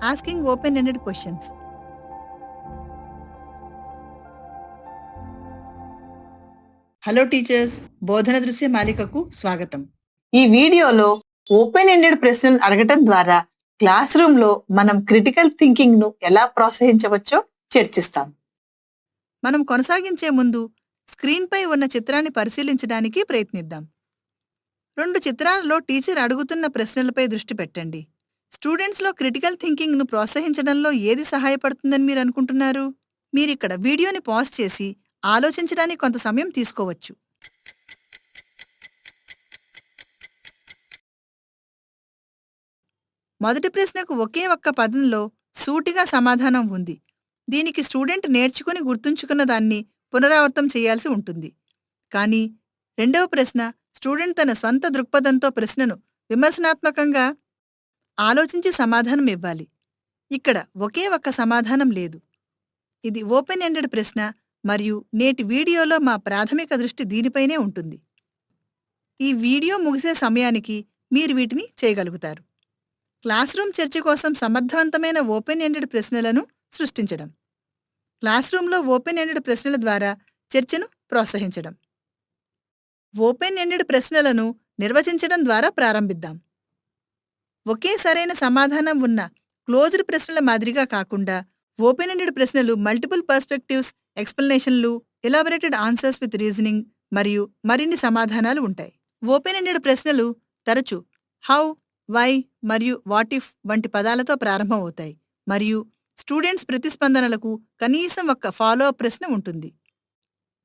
Asking open-ended questions. Hello teachers, బోధన దృశ్య మాలికకు స్వాగతం. ఈ వీడియోలో ఓపెన్ ఎండెడ్ ప్రశ్నలు అడగటం ద్వారా క్లాస్ రూమ్ లో మనం క్రిటికల్ థింకింగ్ ను ఎలా ప్రోత్సహించవచ్చో చర్చిస్తాం. మనం కొనసాగించే ముందు స్క్రీన్పై ఉన్న చిత్రాన్ని పరిశీలించడానికి ప్రయత్నిద్దాం. 2 చిత్రాలలో టీచర్ అడుగుతున్న ప్రశ్నలపై దృష్టి పెట్టండి. స్టూడెంట్స్లో క్రిటికల్ థింకింగ్ను ప్రోత్సహించడంలో ఏది సహాయపడుతుందని మీరు అనుకుంటున్నారు? మీరిక్కడ వీడియోని పాజ్ చేసి ఆలోచించడానికి కొంత సమయం తీసుకోవచ్చు. మొదటి ప్రశ్నకు ఒకే ఒక్క పదంలో సూటిగా సమాధానం ఉంది. దీనికి స్టూడెంట్ నేర్చుకుని గుర్తుంచుకున్న దాన్ని పునరావృతం చేయాల్సి ఉంటుంది. కానీ రెండవ ప్రశ్న స్టూడెంట్ తన స్వంత దృక్పథంతో ప్రశ్నను విమర్శనాత్మకంగా ఆలోచించి సమాధానం ఇవ్వాలి. ఇక్కడ ఒకే ఒక్క సమాధానం లేదు. ఇది ఓపెన్ ఎండెడ్ ప్రశ్న మరియు నేటి వీడియోలో మా ప్రాథమిక దృష్టి దీనిపైనే ఉంటుంది. ఈ వీడియో ముగిసే సమయానికి మీరు వీటిని చేయగలుగుతారు. క్లాస్ రూమ్ చర్చ కోసం సమర్థవంతమైన ఓపెన్ ఎండెడ్ ప్రశ్నలను సృష్టించడం. క్లాస్ రూమ్లో ఓపెన్ ఎండెడ్ ప్రశ్నల ద్వారా చర్చను ప్రోత్సహించడం. ఓపెన్ ఎండెడ్ ప్రశ్నలను నిర్వచించడం ద్వారా ప్రారంభిద్దాం. ఒకే సరైన సమాధానం ఉన్న క్లోజ్డ్ ప్రశ్నల మాదిరిగా కాకుండా ఓపెన్ ఎండెడ్ ప్రశ్నలు మల్టిపుల్ పర్స్పెక్టివ్స్, ఎక్స్ప్లెనేషన్లు, ఎలాబొరేటెడ్ ఆన్సర్స్ విత్ రీజనింగ్ మరియు మరిన్ని సమాధానాలు ఉంటాయి. ఓపెన్ ఎండెడ్ ప్రశ్నలు తరచూ హౌ, వై మరియు వాట్ ఇఫ్ వంటి పదాలతో ప్రారంభమవుతాయి మరియు స్టూడెంట్స్ ప్రతిస్పందనలకు కనీసం ఒక్క ఫాలో అప్ ప్రశ్న ఉంటుంది.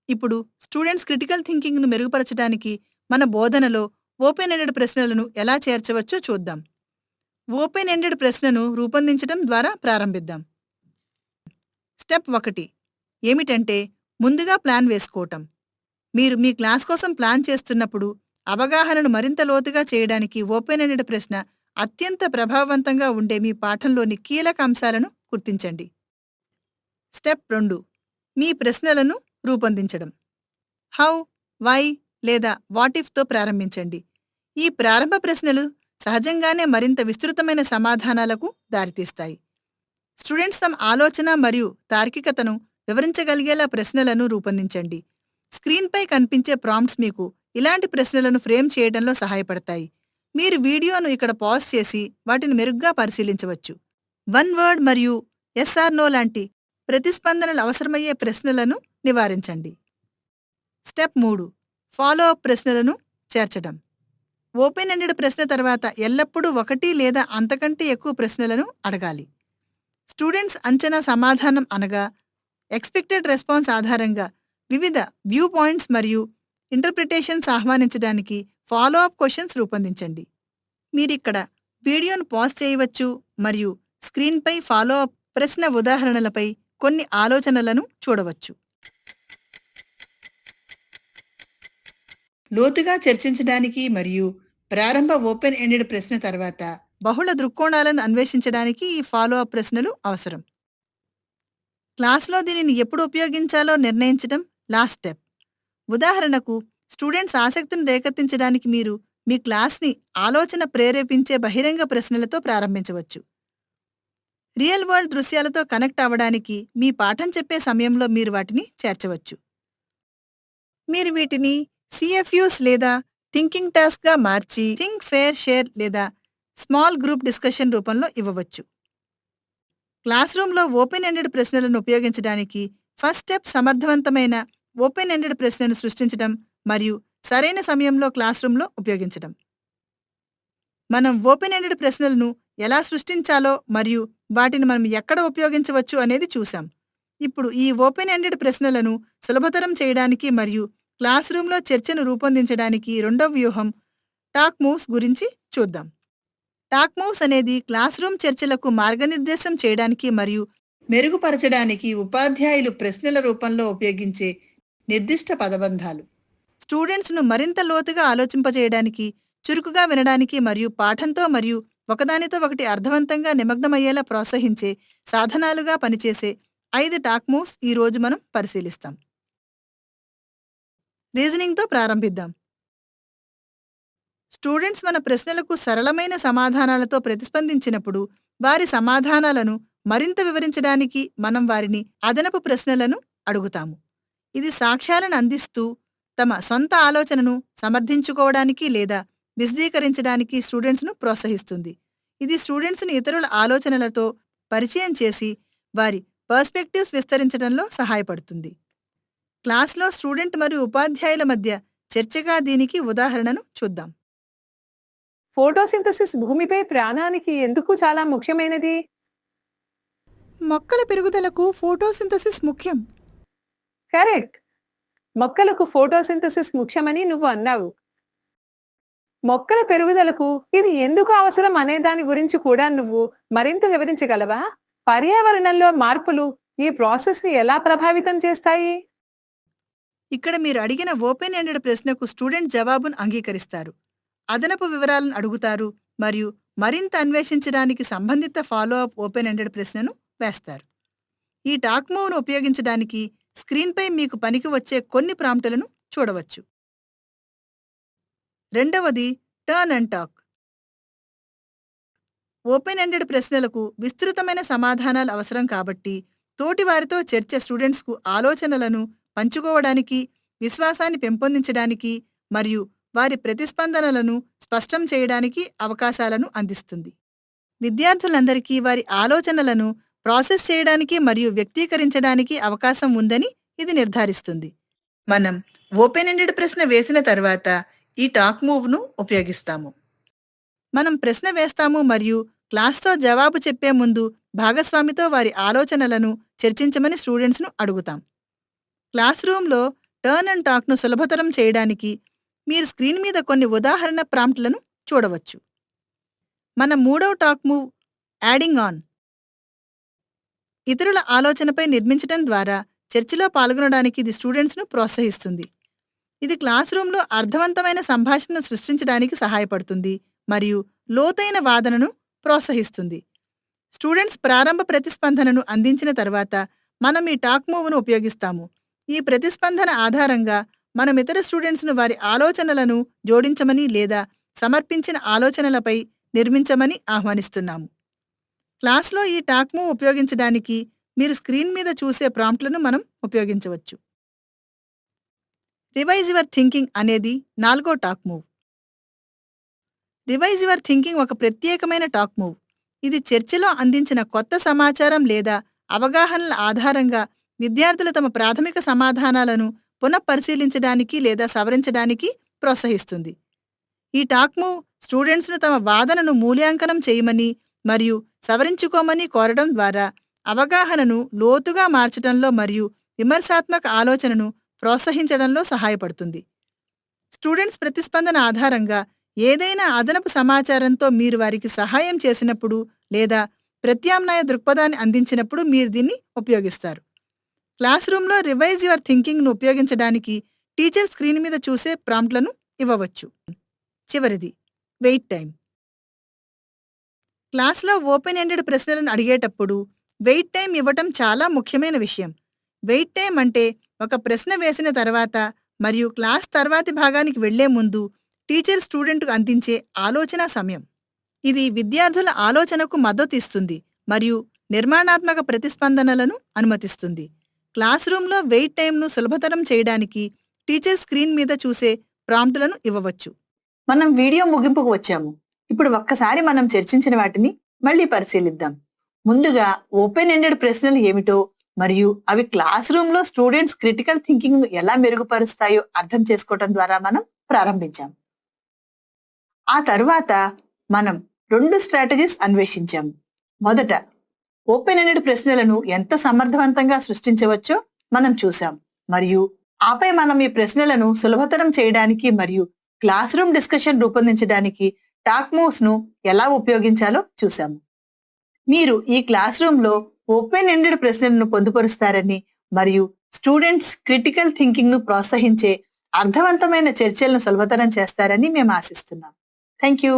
ఇప్పుడు స్టూడెంట్స్ క్రిటికల్ థింకింగ్ను మెరుగుపరచడానికి మన బోధనలో ఓపెన్ ఎండెడ్ ప్రశ్నలను ఎలా చేర్చవచ్చో చూద్దాం. ఓపెన్ ఎండెడ్ ప్రశ్నను రూపొందించడం ద్వారా ప్రారంభిద్దాం. స్టెప్ 1 ఏమిటంటే ముందుగా ప్లాన్ వేసుకోవటం. మీరు మీ క్లాస్ కోసం ప్లాన్ చేస్తున్నప్పుడు అవగాహనను మరింత లోతుగా చేయడానికి ఓపెన్ ఎండెడ్ ప్రశ్న అత్యంత ప్రభావవంతంగా ఉండే మీ పాఠంలోని కీలక అంశాలను గుర్తించండి. స్టెప్ 2 మీ ప్రశ్నలను రూపొందించడం. హౌ, వై లేదా వాట్ ఇఫ్తో ప్రారంభించండి. ఈ ప్రారంభ ప్రశ్నలు సహజంగానే మరింత విస్తృతమైన సమాధానాలకు దారితీస్తాయి. స్టూడెంట్స్ తమ ఆలోచన మరియు తార్కికతను వివరించగలిగేలా ప్రశ్నలను రూపొందించండి. స్క్రీన్పై కనిపించే ప్రాంప్ట్స్ మీకు ఇలాంటి ప్రశ్నలను ఫ్రేమ్ చేయడంలో సహాయపడతాయి. మీరు వీడియోను ఇక్కడ పాజ్ చేసి వాటిని మెరుగ్గా పరిశీలించవచ్చు. 1 వర్డ్ మరియు ఎస్ ఆర్ నో లాంటి ప్రతిస్పందనలు అవసరమయ్యే ప్రశ్నలను నివారించండి. స్టెప్ 3 ఫాలో అప్ ప్రశ్నలను చేర్చడం. ఓపెన్ ఎండెడ్ ప్రశ్న తర్వాత ఎల్లప్పుడూ 1 లేదా అంతకంటే ఎక్కువ ప్రశ్నలను అడగాలి. స్టూడెంట్స్ అంచనా సమాధానం అనగా ఎక్స్పెక్టెడ్ రెస్పాన్స్ ఆధారంగా వివిధ వ్యూ పాయింట్స్ మరియు ఇంటర్ప్రిటేషన్స్ ఆహ్వానించడానికి ఫాలో అప్ క్వశ్చన్స్ రూపొందించండి. మీరిక్కడ వీడియోను పాజ్ చేయవచ్చు మరియు స్క్రీన్పై ఫాలో అప్ ప్రశ్న ఉదాహరణలపై కొన్ని ఆలోచనలను చూడవచ్చు. లోతుగా చర్చించడానికి మరియు ప్రారంభ ఓపెన్ ఎండెడ్ ప్రశ్న తర్వాత బహుళ దృక్కోణాలను అన్వేషించడానికి ఈ ఫాలో అప్ ప్రశ్నలు అవసరం. క్లాస్లో దీనిని ఎప్పుడు ఉపయోగించాలో నిర్ణయించడం లాస్ట్ స్టెప్. ఉదాహరణకు స్టూడెంట్స్ ఆసక్తిని రేకెత్తించడానికి మీరు మీ క్లాస్ని ఆలోచన ప్రేరేపించే బహిరంగ ప్రశ్నలతో ప్రారంభించవచ్చు. రియల్ వరల్డ్ దృశ్యాలతో కనెక్ట్ అవ్వడానికి మీ పాఠం చెప్పే సమయంలో మీరు వాటిని చేర్చవచ్చు. మీరు వీటిని సిఎఫ్యూస్ లేదా థింకింగ్ టాస్క్గా మార్చి థింక్, ఫేర్, షేర్ లేదా స్మాల్ గ్రూప్ డిస్కషన్ రూపంలో ఇవ్వవచ్చు. క్లాస్ రూమ్లో ఓపెన్ ఎండెడ్ ప్రశ్నలను ఉపయోగించడానికి ఫస్ట్ స్టెప్ సమర్థవంతమైన ఓపెన్ ఎండెడ్ ప్రశ్నను సృష్టించడం మరియు సరైన సమయంలో క్లాస్ రూమ్లో ఉపయోగించడం. మనం ఓపెన్ ఎండెడ్ ప్రశ్నలను ఎలా సృష్టించాలో మరియు వాటిని మనం ఎక్కడ ఉపయోగించవచ్చు అనేది చూసాం. ఇప్పుడు ఈ ఓపెన్ ఎండెడ్ ప్రశ్నలను సులభతరం చేయడానికి మరియు క్లాస్ రూమ్లో చర్చను రూపొందించడానికి రెండవ వ్యూహం టాక్ మూవ్స్ గురించి చూద్దాం. టాక్ మూవ్స్ అనేది క్లాస్ రూమ్ చర్చలకు మార్గనిర్దేశం చేయడానికి మరియు మెరుగుపరచడానికి ఉపాధ్యాయులు ప్రశ్నల రూపంలో ఉపయోగించే నిర్దిష్ట పదబంధాలు. స్టూడెంట్స్ను మరింత లోతుగా ఆలోచింపజేయడానికి, చురుకుగా వినడానికి మరియు పాఠంతో మరియు ఒకదానితో ఒకటి అర్థవంతంగా నిమగ్నమయ్యేలా ప్రోత్సహించే సాధనాలుగా పనిచేసే 5 టాక్ మూవ్స్ ఈ రోజు మనం పరిశీలిస్తాం. రీజనింగ్తో ప్రారంభిద్దాం. స్టూడెంట్స్ మన ప్రశ్నలకు సరళమైన సమాధానాలతో ప్రతిస్పందించినప్పుడు వారి సమాధానాలను మరింత వివరించడానికి మనం వారిని అదనపు ప్రశ్నలను అడుగుతాము. ఇది సాక్ష్యాలను అందిస్తూ తమ సొంత ఆలోచనను సమర్థించుకోవడానికి లేదా విశదీకరించడానికి స్టూడెంట్స్ను ప్రోత్సహిస్తుంది. ఇది స్టూడెంట్స్ను ఇతరుల ఆలోచనలతో పరిచయం చేసి వారి పర్స్పెక్టివ్స్ విస్తరించడంలో సహాయపడుతుంది. క్లాస్లో స్టూడెంట్ మరియు ఉపాధ్యాయుల మధ్య చర్చగా దీనికి ఉదాహరణను చూద్దాం. ఫోటోసింథసిస్ భూమిపై ప్రాణానికి ఎందుకు చాలా ముఖ్యమైనది? మొక్కల పెరుగుదలకు ఫోటోసింథసిస్ ముఖ్యం. కరెక్ట్. మొక్కలకు ఫోటోసింథసిస్ ముఖ్యమని నువ్వు అన్నావు. మొక్కల పెరుగుదలకు ఇది ఎందుకు అవసరం అనే దాని గురించి కూడా నువ్వు మరింత వివరించగలవా? పర్యావరణంలో మార్పులు ఈ ప్రాసెస్ ని ఎలా ప్రభావితం చేస్తాయి? ఇక్కడ మీరు అడిగిన ఓపెన్ ఎండెడ్ ప్రశ్నకు స్టూడెంట్ జవాబును అంగీకరిస్తారు, అదనపు వివరాలను అడుగుతారు మరియు మరింత అన్వేషించడానికి సంబంధిత ఫాలో అప్ ఓపెన్ ఎండెడ్ ప్రశ్నను వేస్తారు. ఈ టాక్ మూవ్ను ఉపయోగించడానికి స్క్రీన్పై మీకు పనికి వచ్చే కొన్ని ప్రాంప్టులను చూడవచ్చు. రెండవది turn and talk. Open ended ప్రశ్నలకు విస్తృతమైన సమాధానాలు అవసరం కాబట్టి తోటివారితో చర్చ స్టూడెంట్స్కు ఆలోచనలను పంచుకోవడానికి, విశ్వాసాన్ని పెంపొందించడానికి మరియు వారి ప్రతిస్పందనలను స్పష్టం చేయడానికి అవకాశాలను అందిస్తుంది. విద్యార్థులందరికీ వారి ఆలోచనలను ప్రాసెస్ చేయడానికి మరియు వ్యక్తీకరించడానికి అవకాశం ఉందని ఇది నిర్ధారిస్తుంది. మనం ఓపెన్ ఎండెడ్ ప్రశ్న వేసిన తర్వాత ఈ టాక్ మూవ్ను ఉపయోగిస్తాము. మనం ప్రశ్న వేస్తాము మరియు క్లాస్తో జవాబు చెప్పే ముందు భాగస్వామితో వారి ఆలోచనలను చర్చించమని స్టూడెంట్స్ను అడుగుతాం. క్లాస్ రూమ్లో టర్న్ అండ్ టాక్ను సులభతరం చేయడానికి మీరు స్క్రీన్ మీద కొన్ని ఉదాహరణ ప్రాంప్ట్లను చూడవచ్చు. మన మూడవ టాక్ మూవ్ యాడింగ్ ఆన్. ఇతరుల ఆలోచనపై నిర్మించడం ద్వారా చర్చలో పాల్గొనడానికి ఇది స్టూడెంట్స్ను ప్రోత్సహిస్తుంది. ఇది క్లాస్ రూమ్లో అర్థవంతమైన సంభాషణను సృష్టించడానికి సహాయపడుతుంది మరియు లోతైన వాదనను ప్రోత్సహిస్తుంది. స్టూడెంట్స్ ప్రారంభ ప్రతిస్పందనను అందించిన తర్వాత మనం ఈ టాక్ మూవ్ను ఉపయోగిస్తాము. ఈ ప్రతిస్పందన ఆధారంగా మనం ఇతర స్టూడెంట్స్ను వారి ఆలోచనలను జోడించమని లేదా సమర్పించిన ఆలోచనలపై నిర్మించమని ఆహ్వానిస్తున్నాము. క్లాస్లో ఈ టాక్ మూవ్ ఉపయోగించడానికి మీరు స్క్రీన్ మీద చూసే ప్రాంప్ట్లను మనం ఉపయోగించవచ్చు. రివైజ్ యువర్ థింకింగ్ అనేది నాలుగో talk move. Revise your thinking ఒక ప్రత్యేకమైన టాక్ మూవ్. ఇది చర్చలో అందించిన కొత్త సమాచారం లేదా అవగాహనల ఆధారంగా విద్యార్థులు తమ ప్రాథమిక సమాధానాలను పునఃపరిశీలించడానికి లేదా సవరించడానికి ప్రోత్సహిస్తుంది. ఈ టాక్ మూవ్ స్టూడెంట్స్ను తమ వాదనను మూల్యాంకనం చేయమని మరియు సవరించుకోమని కోరడం ద్వారా అవగాహనను లోతుగా మార్చడంలో మరియు విమర్శాత్మక ఆలోచనను ప్రోత్సహించడంలో సహాయపడుతుంది. స్టూడెంట్స్ ప్రతిస్పందన ఆధారంగా ఏదైనా అదనపు సమాచారంతో మీరు వారికి సహాయం చేసినప్పుడు లేదా ప్రత్యామ్నాయ దృక్పథాన్ని అందించినప్పుడు మీరు దీన్ని ఉపయోగిస్తారు. క్లాస్ రూమ్లో రివైజ్ యువర్ థింకింగ్ను ఉపయోగించడానికి టీచర్ స్క్రీన్ మీద చూసే ప్రాంప్ట్లను ఇవ్వవచ్చు. చివరిది వెయిట్ టైం. క్లాస్లో ఓపెన్ ఎండెడ్ ప్రశ్నలను అడిగేటప్పుడు వెయిట్ టైం ఇవ్వటం చాలా ముఖ్యమైన విషయం. వెయిట్ టైం అంటే ఒక ప్రశ్న వేసిన తర్వాత మరియు క్లాస్ తర్వాతి భాగానికి వెళ్లే ముందు టీచర్ స్టూడెంట్కు అందించే ఆలోచన సమయం. ఇది విద్యార్థుల ఆలోచనకు మద్దతు ఇస్తుంది మరియు నిర్మాణాత్మక ప్రతిస్పందనలను అనుమతిస్తుంది. క్లాస్ రూమ్లో వెయిట్ టైంను సులభతరం చేయడానికి టీచర్ స్క్రీన్ మీద చూసే ప్రాంప్టులను ఇవ్వవచ్చు. మనం వీడియో ముగింపుకు వచ్చాము. ఇప్పుడు ఒక్కసారి మనం చర్చించిన వాటిని మళ్ళీ పరిశీలిద్దాం. ముందుగా ఓపెన్ ఎండెడ్ ప్రశ్నలు ఏమిటో మరియు అవి క్లాస్ రూమ్ లో స్టూడెంట్స్ క్రిటికల్ థింకింగ్ ను ఎలా మెరుగుపరుస్తాయో అర్థం చేసుకోవటం ద్వారా మనం ప్రారంభించాం. ఆ తరువాత మనం 2 స్ట్రాటజీస్ అన్వేషించాము. మొదట ఓపెన్ ఎండెడ్ ప్రశ్నలను ఎంత సమర్థవంతంగా సృష్టించవచ్చో మనం చూసాం మరియు ఆపై మనం ఈ ప్రశ్నలను సులభతరం చేయడానికి మరియు క్లాస్ రూమ్ డిస్కషన్ రూపొందించడానికి టాక్ మూవ్స్ ను ఎలా ఉపయోగించాలో చూసాము. మీరు ఈ క్లాస్ రూమ్ లో ఓపెన్ ఎండెడ్ ప్రశ్నలను పొందుపరుస్తారని మరియు స్టూడెంట్స్ క్రిటికల్ థింకింగ్ ను ప్రోత్సహించే అర్థవంతమైన చర్చలను సులభతరం చేస్తారని మేము ఆశిస్తున్నాం. Thank you.